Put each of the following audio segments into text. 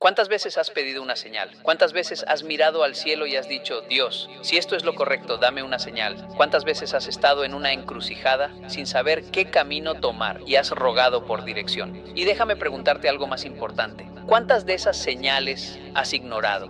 ¿Cuántas veces has pedido una señal? ¿Cuántas veces has mirado al cielo y has dicho, Dios, si esto es lo correcto, dame una señal? ¿Cuántas veces has estado en una encrucijada sin saber qué camino tomar y has rogado por dirección? Y déjame preguntarte algo más importante. ¿Cuántas de esas señales has ignorado?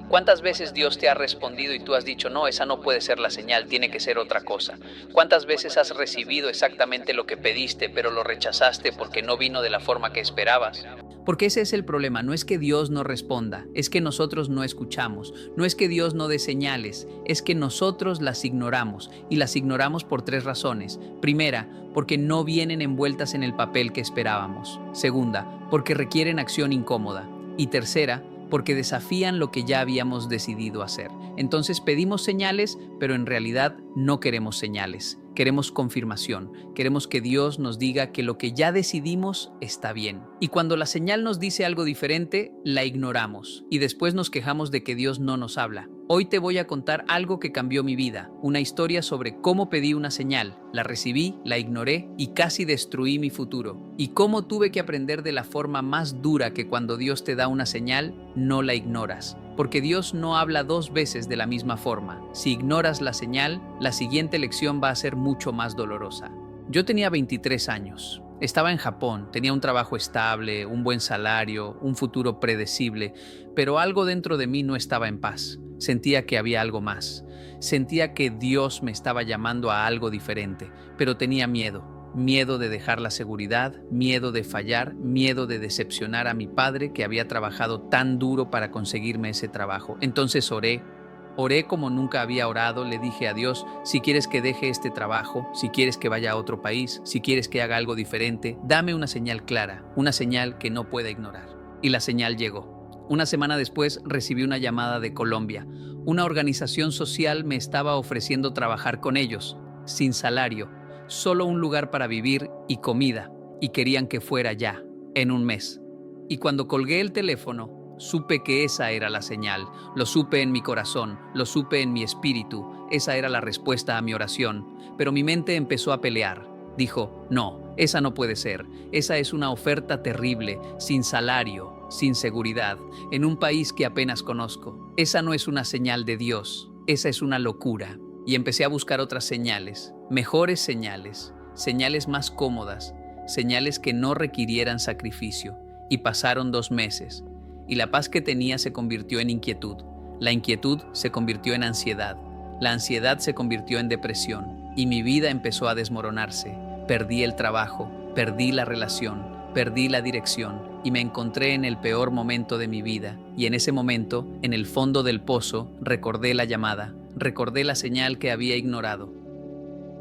¿Cuántas veces Dios te ha respondido y tú has dicho, no, esa no puede ser la señal, tiene que ser otra cosa? ¿Cuántas veces has recibido exactamente lo que pediste, pero lo rechazaste porque no vino de la forma que esperabas? Porque ese es el problema, no es que Dios no responda, es que nosotros no escuchamos, no es que Dios no dé señales, es que nosotros las ignoramos y las ignoramos por tres razones. Primera, porque no vienen envueltas en el papel que esperábamos. Segunda, porque requieren acción incómoda. Y tercera, porque desafían lo que ya habíamos decidido hacer. Entonces pedimos señales, pero en realidad no queremos señales. Queremos confirmación, queremos que Dios nos diga que lo que ya decidimos está bien. Y cuando la señal nos dice algo diferente, la ignoramos y después nos quejamos de que Dios no nos habla. Hoy te voy a contar algo que cambió mi vida, una historia sobre cómo pedí una señal, la recibí, la ignoré y casi destruí mi futuro. Y cómo tuve que aprender de la forma más dura que cuando Dios te da una señal, no la ignoras. Porque Dios no habla dos veces de la misma forma. Si ignoras la señal, la siguiente lección va a ser mucho más dolorosa. Yo tenía 23 años. Estaba en Japón, tenía un trabajo estable, un buen salario, un futuro predecible, pero algo dentro de mí no estaba en paz. Sentía que había algo más. Sentía que Dios me estaba llamando a algo diferente, pero tenía miedo. Miedo de dejar la seguridad, miedo de fallar, miedo de decepcionar a mi padre que había trabajado tan duro para conseguirme ese trabajo. Entonces oré como nunca había orado, le dije a Dios, si quieres que deje este trabajo, si quieres que vaya a otro país, si quieres que haga algo diferente, dame una señal clara, una señal que no pueda ignorar. Y la señal llegó. Una semana después recibí una llamada de Colombia. Una organización social me estaba ofreciendo trabajar con ellos, sin salario. Solo un lugar para vivir y comida, y querían que fuera ya, en un mes. Y cuando colgué el teléfono, supe que esa era la señal. Lo supe en mi corazón, lo supe en mi espíritu. Esa era la respuesta a mi oración. Pero mi mente empezó a pelear. Dijo, no, esa no puede ser. Esa es una oferta terrible, sin salario, sin seguridad, en un país que apenas conozco. Esa no es una señal de Dios, esa es una locura. Y empecé a buscar otras señales, mejores señales, señales más cómodas, señales que no requirieran sacrificio. Y pasaron 2 meses, y la paz que tenía se convirtió en inquietud. La inquietud se convirtió en ansiedad. La ansiedad se convirtió en depresión, y mi vida empezó a desmoronarse. Perdí el trabajo, perdí la relación, perdí la dirección, y me encontré en el peor momento de mi vida. Y en ese momento, en el fondo del pozo, recordé la llamada. Recordé la señal que había ignorado.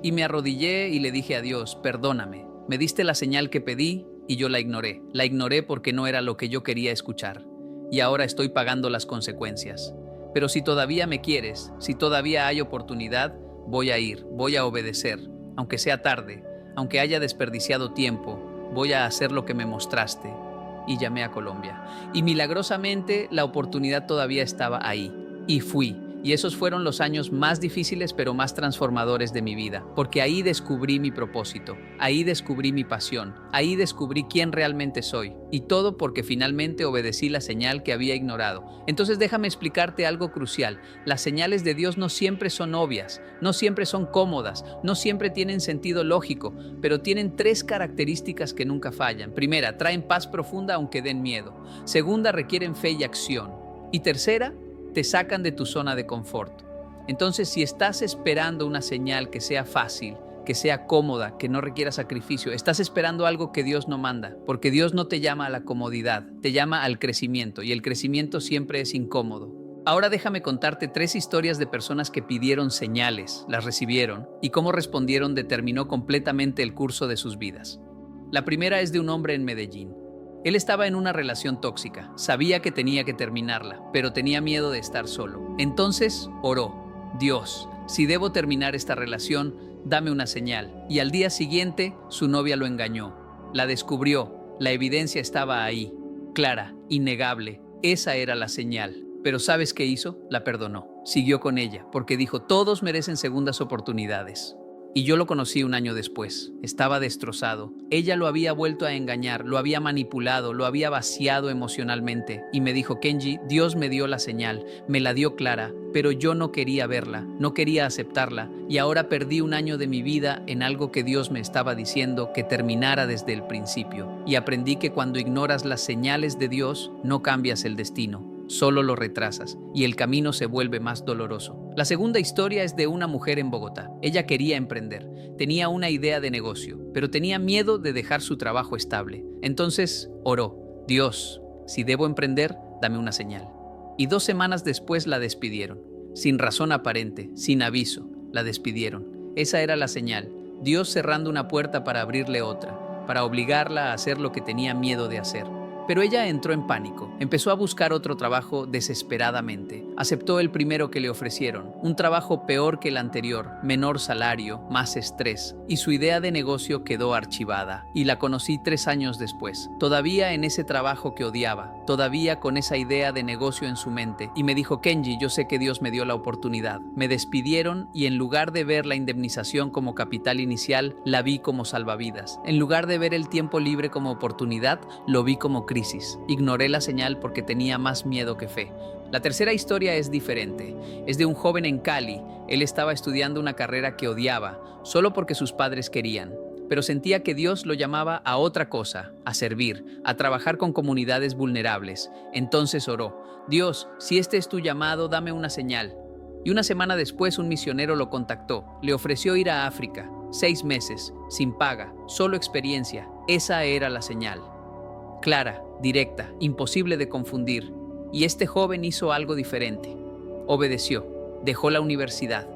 Y me arrodillé y le dije a Dios, perdóname, me diste la señal que pedí y yo la ignoré. La ignoré porque no era lo que yo quería escuchar. Y ahora estoy pagando las consecuencias. Pero si todavía me quieres, si todavía hay oportunidad, voy a ir, voy a obedecer. Aunque sea tarde, aunque haya desperdiciado tiempo, voy a hacer lo que me mostraste. Y llamé a Colombia. Y milagrosamente la oportunidad todavía estaba ahí. Y fui. Y esos fueron los años más difíciles pero más transformadores de mi vida, porque ahí descubrí mi propósito, ahí descubrí mi pasión, ahí descubrí quién realmente soy, y todo porque finalmente obedecí la señal que había ignorado. Entonces déjame explicarte algo crucial. Las señales de Dios no siempre son obvias, no siempre son cómodas, no siempre tienen sentido lógico, pero tienen 3 características que nunca fallan. Primera, traen paz profunda aunque den miedo. Segunda, requieren fe y acción. Y tercera, te sacan de tu zona de confort. Entonces, si estás esperando una señal que sea fácil, que sea cómoda, que no requiera sacrificio, estás esperando algo que Dios no manda, porque Dios no te llama a la comodidad, te llama al crecimiento, y el crecimiento siempre es incómodo. Ahora déjame contarte 3 historias de personas que pidieron señales, las recibieron, y cómo respondieron determinó completamente el curso de sus vidas. La primera es de un hombre en Medellín. Él estaba en una relación tóxica, sabía que tenía que terminarla, pero tenía miedo de estar solo. Entonces oró, Dios, si debo terminar esta relación, dame una señal. Y al día siguiente, su novia lo engañó. La descubrió, la evidencia estaba ahí, clara, innegable. Esa era la señal. Pero ¿sabes qué hizo? La perdonó. Siguió con ella, porque dijo, todos merecen segundas oportunidades. Y yo lo conocí un año después. Estaba destrozado. Ella lo había vuelto a engañar, lo había manipulado, lo había vaciado emocionalmente. Y me dijo, Kenji, Dios me dio la señal, me la dio clara, pero yo no quería verla, no quería aceptarla. Y ahora perdí un año de mi vida en algo que Dios me estaba diciendo que terminara desde el principio. Y aprendí que cuando ignoras las señales de Dios, no cambias el destino. Solo lo retrasas y el camino se vuelve más doloroso. La segunda historia es de una mujer en Bogotá. Ella quería emprender, tenía una idea de negocio, pero tenía miedo de dejar su trabajo estable. Entonces oró, Dios, si debo emprender, dame una señal. Y 2 semanas después la despidieron, sin razón aparente, sin aviso, la despidieron. Esa era la señal, Dios cerrando una puerta para abrirle otra, para obligarla a hacer lo que tenía miedo de hacer. Pero ella entró en pánico, empezó a buscar otro trabajo desesperadamente. Aceptó el primero que le ofrecieron, un trabajo peor que el anterior, menor salario, más estrés, y su idea de negocio quedó archivada. Y la conocí 3 años después, todavía en ese trabajo que odiaba, todavía con esa idea de negocio en su mente, y me dijo, Kenji, yo sé que Dios me dio la oportunidad. Me despidieron y en lugar de ver la indemnización como capital inicial, la vi como salvavidas. En lugar de ver el tiempo libre como oportunidad, lo vi como crisis. Ignoré la señal porque tenía más miedo que fe. La tercera historia es diferente. Es de un joven en Cali. Él estaba estudiando una carrera que odiaba, solo porque sus padres querían. Pero sentía que Dios lo llamaba a otra cosa, a servir, a trabajar con comunidades vulnerables. Entonces oró, Dios, si este es tu llamado, dame una señal. Y una semana después un misionero lo contactó. Le ofreció ir a África, 6 meses, sin paga, solo experiencia. Esa era la señal. Clara, directa, imposible de confundir. Y este joven hizo algo diferente. Obedeció, dejó la universidad,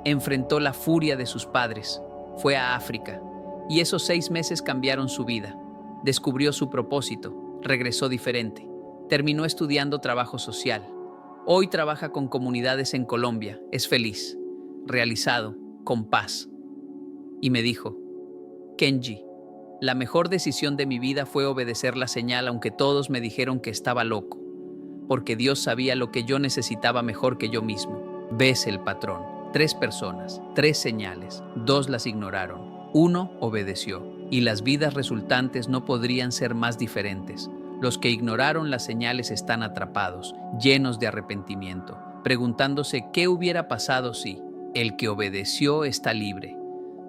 enfrentó la furia de sus padres, fue a África. Y esos 6 meses cambiaron su vida. Descubrió su propósito, regresó diferente. Terminó estudiando trabajo social. Hoy trabaja con comunidades en Colombia, es feliz, realizado, con paz. Y me dijo, Kenji, la mejor decisión de mi vida fue obedecer la señal aunque todos me dijeron que estaba loco, porque Dios sabía lo que yo necesitaba mejor que yo mismo. Ves el patrón, 3 personas, 3 señales, 2 las ignoraron, 1 obedeció, y las vidas resultantes no podrían ser más diferentes. Los que ignoraron las señales están atrapados, llenos de arrepentimiento, preguntándose qué hubiera pasado si. El que obedeció está libre,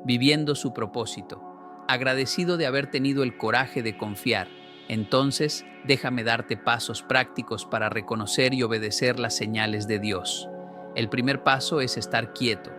viviendo su propósito, agradecido de haber tenido el coraje de confiar. Entonces, déjame darte pasos prácticos para reconocer y obedecer las señales de Dios. El primer paso es estar quieto.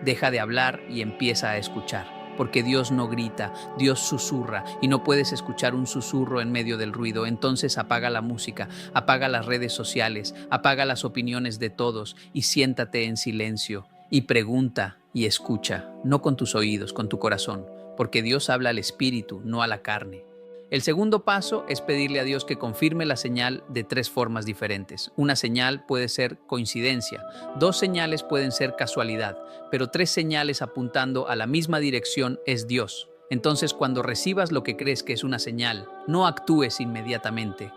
Deja de hablar y empieza a escuchar. Porque Dios no grita, Dios susurra y no puedes escuchar un susurro en medio del ruido. Entonces apaga la música, apaga las redes sociales, apaga las opiniones de todos y siéntate en silencio y pregunta y escucha, no con tus oídos, con tu corazón, porque Dios habla al espíritu, no a la carne. El segundo paso es pedirle a Dios que confirme la señal de 3 formas diferentes. Una señal puede ser coincidencia, 2 señales pueden ser casualidad, pero 3 señales apuntando a la misma dirección es Dios. Entonces, cuando recibas lo que crees que es una señal, no actúes inmediatamente.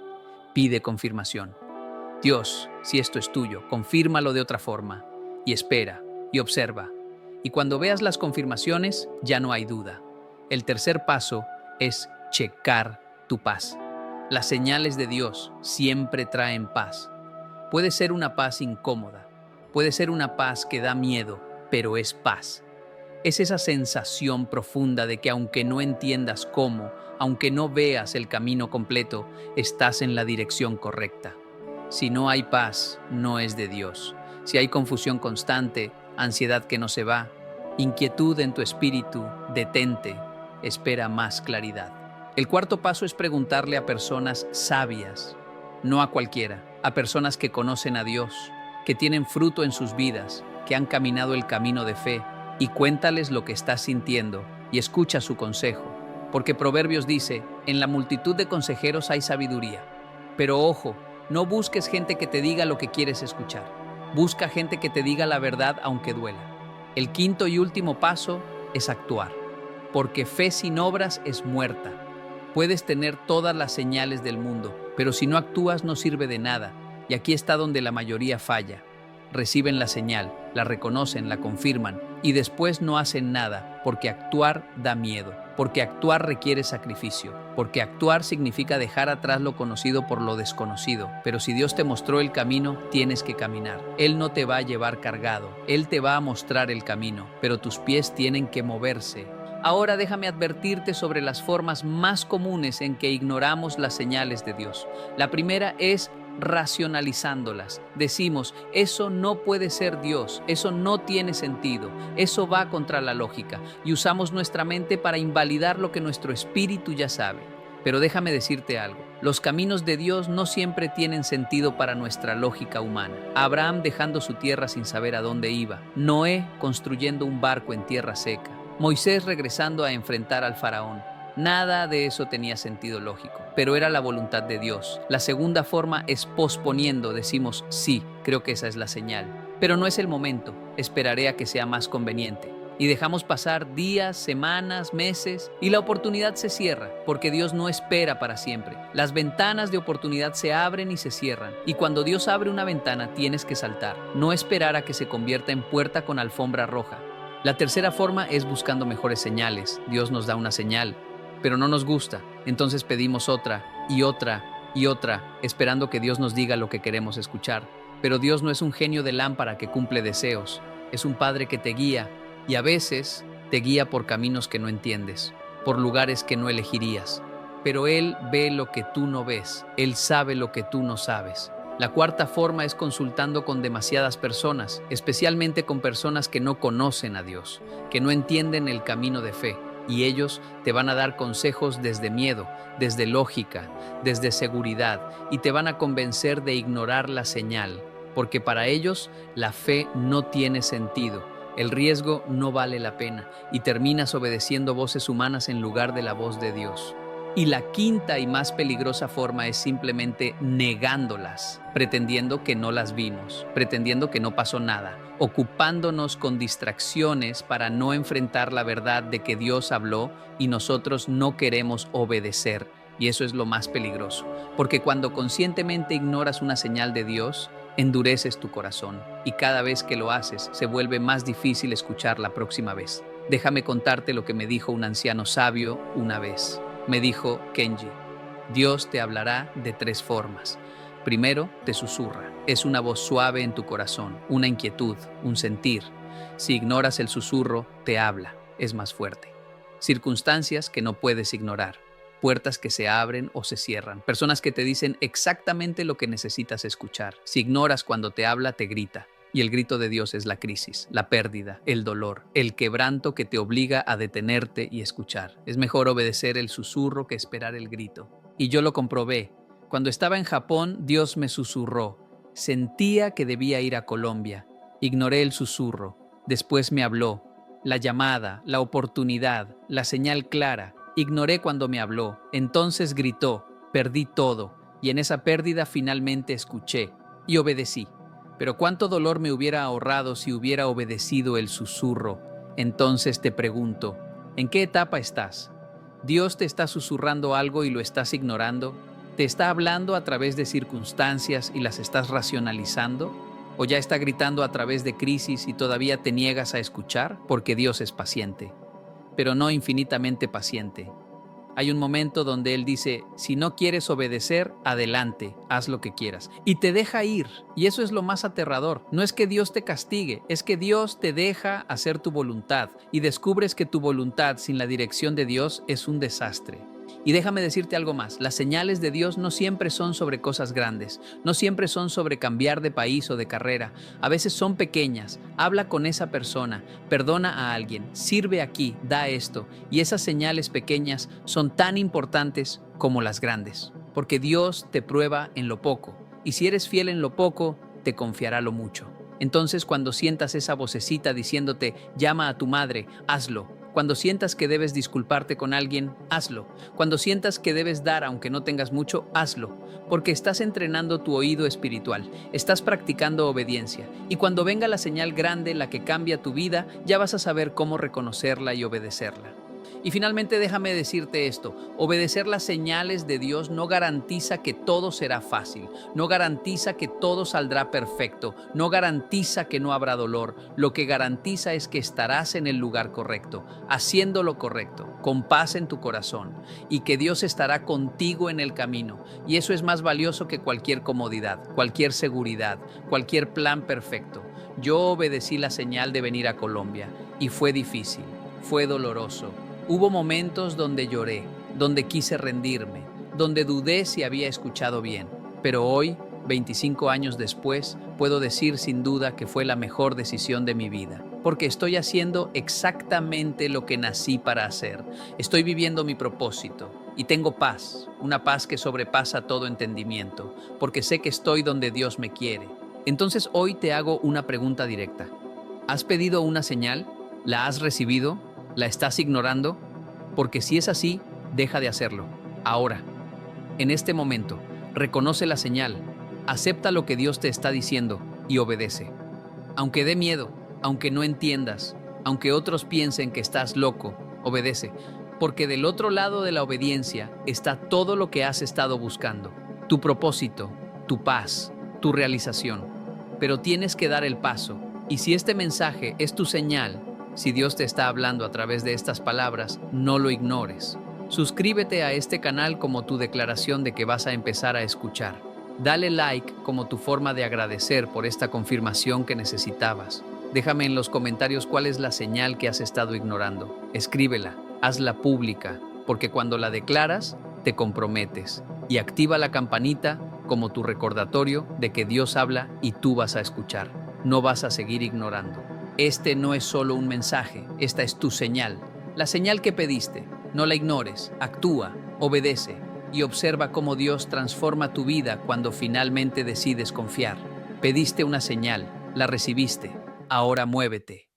Pide confirmación. Dios, si esto es tuyo, confírmalo de otra forma. Y espera, y observa. Y cuando veas las confirmaciones, ya no hay duda. El tercer paso es checar tu paz. Las señales de Dios siempre traen paz. Puede ser una paz incómoda, puede ser una paz que da miedo, pero es paz. Es esa sensación profunda de que aunque no entiendas cómo, aunque no veas el camino completo, estás en la dirección correcta. Si no hay paz, no es de Dios. Si hay confusión constante, ansiedad que no se va, inquietud en tu espíritu, detente, espera más claridad. El cuarto paso es preguntarle a personas sabias, no a cualquiera, a personas que conocen a Dios, que tienen fruto en sus vidas, que han caminado el camino de fe, y cuéntales lo que estás sintiendo y escucha su consejo, porque Proverbios dice, en la multitud de consejeros hay sabiduría. Pero ojo, no busques gente que te diga lo que quieres escuchar, busca gente que te diga la verdad aunque duela. El quinto y último paso es actuar, porque fe sin obras es muerta. Puedes tener todas las señales del mundo, pero si no actúas no sirve de nada, y aquí está donde la mayoría falla. reciben la señal, la reconocen, la confirman y después no hacen nada, porque actuar da miedo, porque actuar requiere sacrificio, porque actuar significa dejar atrás lo conocido por lo desconocido. Pero si Dios te mostró el camino, tienes que caminar. Él no te va a llevar cargado, Él te va a mostrar el camino, pero tus pies tienen que moverse. Ahora déjame advertirte sobre las formas más comunes en que ignoramos las señales de Dios. La primera es racionalizándolas. Decimos, eso no puede ser Dios, eso no tiene sentido, eso va contra la lógica, y usamos nuestra mente para invalidar lo que nuestro espíritu ya sabe. Pero déjame decirte algo, los caminos de Dios no siempre tienen sentido para nuestra lógica humana. Abraham dejando su tierra sin saber a dónde iba, Noé construyendo un barco en tierra seca, Moisés regresando a enfrentar al faraón. Nada de eso tenía sentido lógico, pero era la voluntad de Dios. La segunda forma es posponiendo. Decimos, sí, creo que esa es la señal, pero no es el momento, esperaré a que sea más conveniente. Y dejamos pasar días, semanas, meses, y la oportunidad se cierra, porque Dios no espera para siempre. Las ventanas de oportunidad se abren y se cierran, y cuando Dios abre una ventana tienes que saltar, no esperar a que se convierta en puerta con alfombra roja. La tercera forma es buscando mejores señales. Dios nos da una señal, pero no nos gusta. Entonces pedimos otra y otra y otra, esperando que Dios nos diga lo que queremos escuchar. Pero Dios no es un genio de lámpara que cumple deseos. Es un Padre que te guía, y a veces te guía por caminos que no entiendes, por lugares que no elegirías. Pero Él ve lo que tú no ves. Él sabe lo que tú no sabes. La cuarta forma es consultando con demasiadas personas, especialmente con personas que no conocen a Dios, que no entienden el camino de fe, y ellos te van a dar consejos desde miedo, desde lógica, desde seguridad, y te van a convencer de ignorar la señal, porque para ellos la fe no tiene sentido, el riesgo no vale la pena, y terminas obedeciendo voces humanas en lugar de la voz de Dios. Y la quinta y más peligrosa forma es simplemente negándolas, pretendiendo que no las vimos, pretendiendo que no pasó nada, ocupándonos con distracciones para no enfrentar la verdad de que Dios habló y nosotros no queremos obedecer. Y eso es lo más peligroso, porque cuando conscientemente ignoras una señal de Dios, endureces tu corazón, y cada vez que lo haces se vuelve más difícil escuchar la próxima vez. Déjame contarte lo que me dijo un anciano sabio una vez. Me dijo, Kenji, Dios te hablará de tres formas. Primero, te susurra. Es una voz suave en tu corazón, una inquietud, un sentir. Si ignoras el susurro, te habla, es más fuerte. Circunstancias que no puedes ignorar. Puertas que se abren o se cierran. Personas que te dicen exactamente lo que necesitas escuchar. Si ignoras cuando te habla, te grita. Y el grito de Dios es la crisis, la pérdida, el dolor, el quebranto que te obliga a detenerte y escuchar. Es mejor obedecer el susurro que esperar el grito. Y yo lo comprobé. Cuando estaba en Japón, Dios me susurró. Sentía que debía ir a Colombia. Ignoré el susurro. Después me habló. La llamada, la oportunidad, la señal clara. Ignoré cuando me habló. Entonces gritó. Perdí todo. Y en esa pérdida finalmente escuché. Y obedecí. Pero cuánto dolor me hubiera ahorrado si hubiera obedecido el susurro. Entonces te pregunto, ¿en qué etapa estás? ¿Dios te está susurrando algo y lo estás ignorando? ¿Te está hablando a través de circunstancias y las estás racionalizando? ¿O ya está gritando a través de crisis y todavía te niegas a escuchar? Porque Dios es paciente, pero no infinitamente paciente. Hay un momento donde Él dice, si no quieres obedecer, adelante, haz lo que quieras. Y te deja ir. Y eso es lo más aterrador. No es que Dios te castigue, es que Dios te deja hacer tu voluntad. Y descubres que tu voluntad sin la dirección de Dios es un desastre. Y déjame decirte algo más, las señales de Dios no siempre son sobre cosas grandes, no siempre son sobre cambiar de país o de carrera, a veces son pequeñas. Habla con esa persona, perdona a alguien, sirve aquí, da esto, y esas señales pequeñas son tan importantes como las grandes, porque Dios te prueba en lo poco, y si eres fiel en lo poco, te confiará lo mucho. Entonces, cuando sientas esa vocecita diciéndote, llama a tu madre, hazlo. Cuando sientas que debes disculparte con alguien, hazlo. Cuando sientas que debes dar aunque no tengas mucho, hazlo. Porque estás entrenando tu oído espiritual, estás practicando obediencia. Y cuando venga la señal grande, la que cambia tu vida, ya vas a saber cómo reconocerla y obedecerla. Y finalmente déjame decirte esto, obedecer las señales de Dios no garantiza que todo será fácil, no garantiza que todo saldrá perfecto, no garantiza que no habrá dolor, lo que garantiza es que estarás en el lugar correcto, haciendo lo correcto, con paz en tu corazón, y que Dios estará contigo en el camino, y eso es más valioso que cualquier comodidad, cualquier seguridad, cualquier plan perfecto. Yo obedecí la señal de venir a Colombia, y fue difícil, fue doloroso. Hubo momentos donde lloré, donde quise rendirme, donde dudé si había escuchado bien, pero hoy, 25 años después, puedo decir sin duda que fue la mejor decisión de mi vida, porque estoy haciendo exactamente lo que nací para hacer. Estoy viviendo mi propósito y tengo paz, una paz que sobrepasa todo entendimiento, porque sé que estoy donde Dios me quiere. Entonces hoy te hago una pregunta directa. ¿Has pedido una señal? ¿La has recibido? ¿La estás ignorando? Porque si es así, deja de hacerlo. Ahora, en este momento, reconoce la señal, acepta lo que Dios te está diciendo y obedece. Aunque dé miedo, aunque no entiendas, aunque otros piensen que estás loco, obedece, porque del otro lado de la obediencia está todo lo que has estado buscando, tu propósito, tu paz, tu realización. Pero tienes que dar el paso, y si este mensaje es tu señal, si Dios te está hablando a través de estas palabras, no lo ignores. Suscríbete a este canal como tu declaración de que vas a empezar a escuchar. Dale like como tu forma de agradecer por esta confirmación que necesitabas. Déjame en los comentarios cuál es la señal que has estado ignorando. Escríbela, hazla pública, porque cuando la declaras, te comprometes. Y activa la campanita como tu recordatorio de que Dios habla y tú vas a escuchar. No vas a seguir ignorando. Este no es solo un mensaje, esta es tu señal. La señal que pediste, no la ignores, actúa, obedece y observa cómo Dios transforma tu vida cuando finalmente decides confiar. Pediste una señal, la recibiste, ahora muévete.